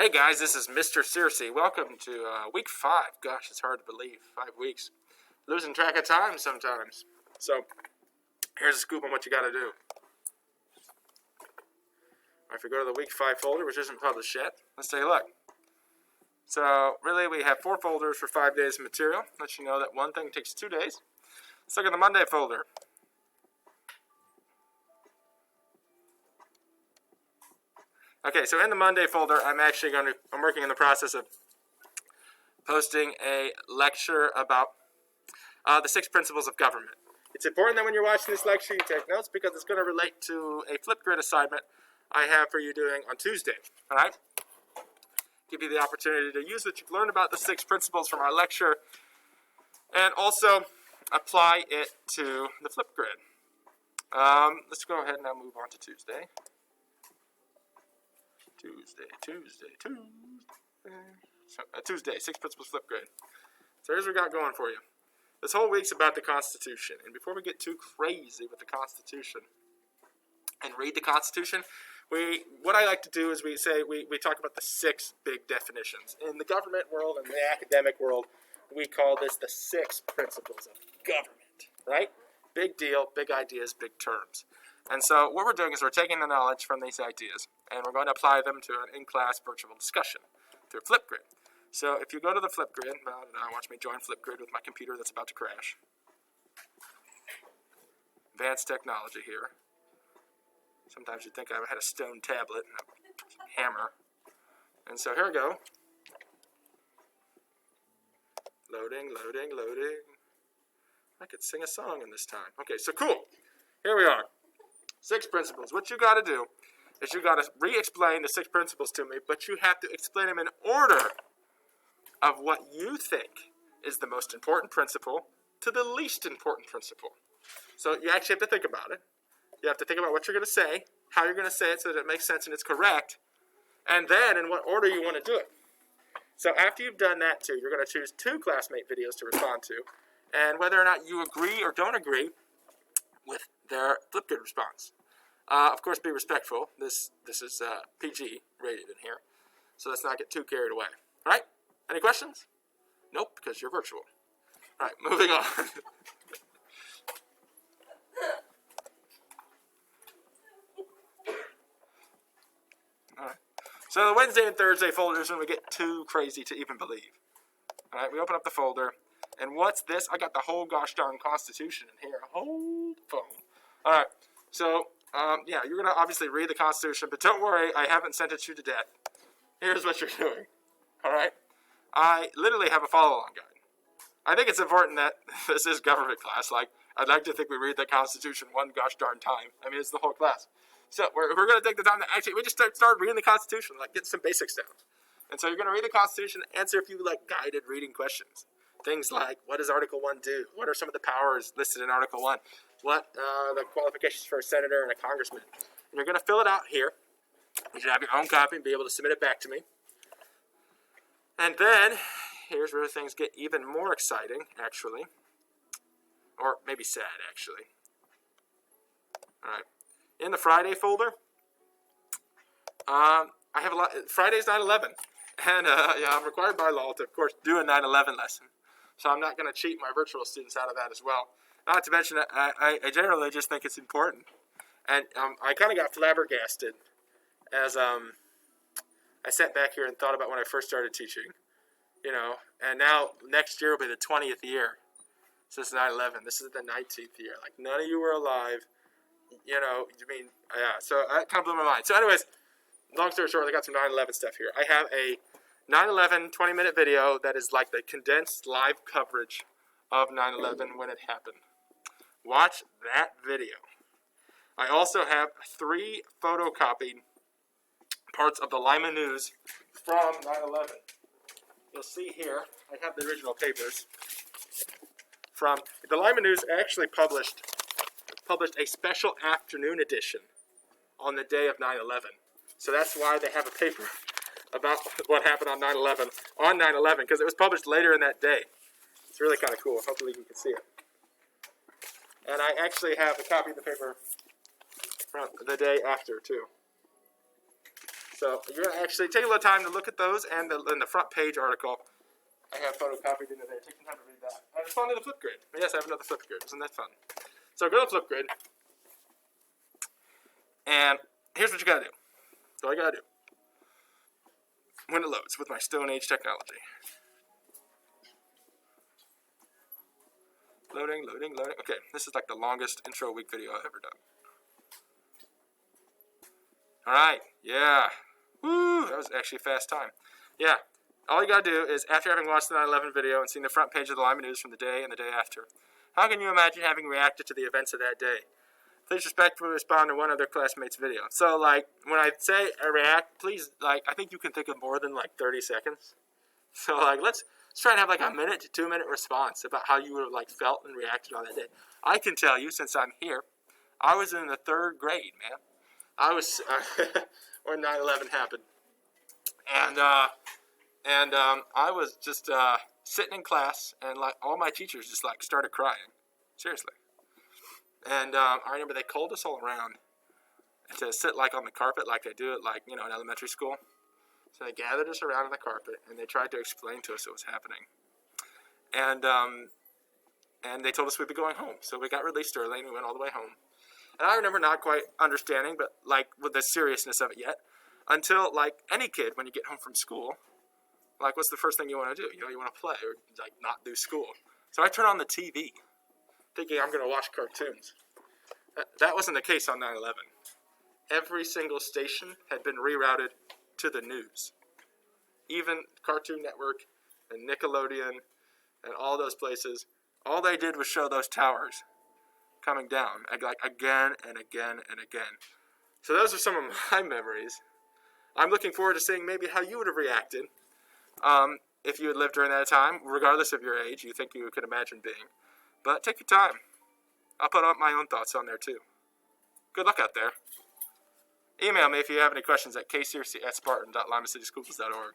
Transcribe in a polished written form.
Hey guys, this is Mr. Searcy. Welcome to week 5. Gosh, it's hard to believe. 5 weeks. Losing track of time sometimes. So, here's a scoop on what you got to do. If you go to the week 5 folder, which isn't published yet, let's take a look. So, really, we have 4 folders for 5 days of material. Let you know that one thing takes 2 days. Let's look at the Monday folder. Okay, so in the Monday folder, I'm working in the process of posting a lecture about the 6 principles of government. It's important that when you're watching this lecture, you take notes because it's going to relate to a Flipgrid assignment I have for you doing on Tuesday. All right? Give you the opportunity to use what you've learned about the 6 principles from our lecture and also apply it to the Flipgrid. Let's go ahead and now move on to Tuesday. Tuesday, 6 principles Flipgrid. So here's what we got going for you. This whole week's about the Constitution. And before we get too crazy with the Constitution and read the Constitution, what I like to do is we talk about the 6 big definitions. In the government world and the academic world, we call this the 6 principles of government, right? Big deal, big ideas, big terms. And so what we're doing is we're taking the knowledge from these ideas and we're going to apply them to an in-class virtual discussion through Flipgrid. So if you go to the Flipgrid, watch me join Flipgrid with my computer that's about to crash. Advanced technology here. Sometimes you'd think I had a stone tablet and a hammer. And so here we go. Loading. I could sing a song in this time. Okay, so cool. Here we are. 6 principles. What you got to do is you got to re-explain the 6 principles to me, but you have to explain them in order of what you think is the most important principle to the least important principle. So you actually have to think about it. You have to think about what you're going to say, how you're going to say it so that it makes sense and it's correct, and then in what order you want to do it. So after you've done that too, you're going to choose 2 classmate videos to respond to, and whether or not you agree or don't agree with their Flipgrid response. Of course, be respectful. This is PG rated in here, so let's not get too carried away. All right? Any questions? Nope, because you're virtual. All right, moving on. All right. So the Wednesday and Thursday folder is when we get too crazy to even believe. All right, we open up the folder, and what's this? I got the whole gosh darn Constitution in here. Hold the phone. All right, so you're going to obviously read the Constitution, but don't worry, I haven't sent it you to death. Here's what you're doing. All right? I literally have a follow-along guide. I think it's important that this is government class. Like, I'd like to think we read the Constitution one gosh darn time. I mean, it's the whole class. So we're going to take the time to actually, we just start reading the Constitution, like get some basics down. And so you're going to read the Constitution, answer a few like guided reading questions. Things like, what does Article 1 do? What are some of the powers listed in Article 1? What the qualifications for a senator and a congressman? And you're going to fill it out here. You should have your own copy and be able to submit it back to me. And then, here's where things get even more exciting, actually. Or maybe sad, actually. All right. In the Friday folder, I have a lot. Friday's 9/11. And I'm required by law to, of course, do a 9/11 lesson. So I'm not going to cheat my virtual students out of that as well. Not to mention, I generally just think it's important. And I kind of got flabbergasted as I sat back here and thought about when I first started teaching. And now next year will be the 20th year since 9/11. This is the 19th year. Like, none of you were alive. So that kind of blew my mind. So anyways, long story short, I got some 9/11 stuff here. I have a 9/11 20-minute video that is like the condensed live coverage of 9/11 when it happened. Watch that video. I also have 3 photocopied parts of the Lima News from 9/11. You'll see here, I have the original papers from the Lima News. Actually published a special afternoon edition on the day of 9/11. So that's why they have a paper about what happened on 9/11 because it was published later in that day. It's really kind of cool. Hopefully you can see it. And I actually have a copy of the paper from the day after too. So you're going to actually take a little time to look at those and the front page article. I have photocopied into there. Take some time to read that. And respond to the Flipgrid. Yes, I have another Flipgrid. Isn't that fun? So go to Flipgrid. And here's what you got to do. So all you got to do. When it loads with my Stone Age technology. Loading, loading, loading. Okay, this is like the longest intro week video I've ever done. Alright, yeah. Woo, that was actually a fast time. Yeah, all you gotta do is, after having watched the 9/11 video and seen the front page of the Lima News from the day and the day after, how can you imagine having reacted to the events of that day? Please respectfully respond to one other classmate's video. So, like, when I say I react, please, like, I think you can think of more than, like, 30 seconds. So, like, let's try and have, like, a 1 to 2 minute response about how you would have, like, felt and reacted on that day. I can tell you, since I'm here, I was in the 3rd grade, man. I was, when 9/11 happened. And I was just sitting in class, and, like, all my teachers just, like, started crying. Seriously. And I remember they called us all around to sit, like, on the carpet like they do it, like, you know, in elementary school. So they gathered us around on the carpet, and they tried to explain to us what was happening. And they told us we'd be going home. So we got released early, and we went all the way home. And I remember not quite understanding, but, like, with the seriousness of it yet, until, like, any kid, when you get home from school, like, what's the first thing you want to do? You know, you want to play or, like, not do school. So I turn on the TV, thinking I'm going to watch cartoons. That wasn't the case on 9/11. Every single station had been rerouted to the news. Even Cartoon Network and Nickelodeon and all those places, all they did was show those towers coming down, like, again and again and again. So those are some of my memories. I'm looking forward to seeing maybe how you would have reacted if you had lived during that time, regardless of your age, you think you could imagine being. But take your time. I'll put up my own thoughts on there too. Good luck out there. Email me if you have any questions at ksearcy@spartan.limacitysschools.org.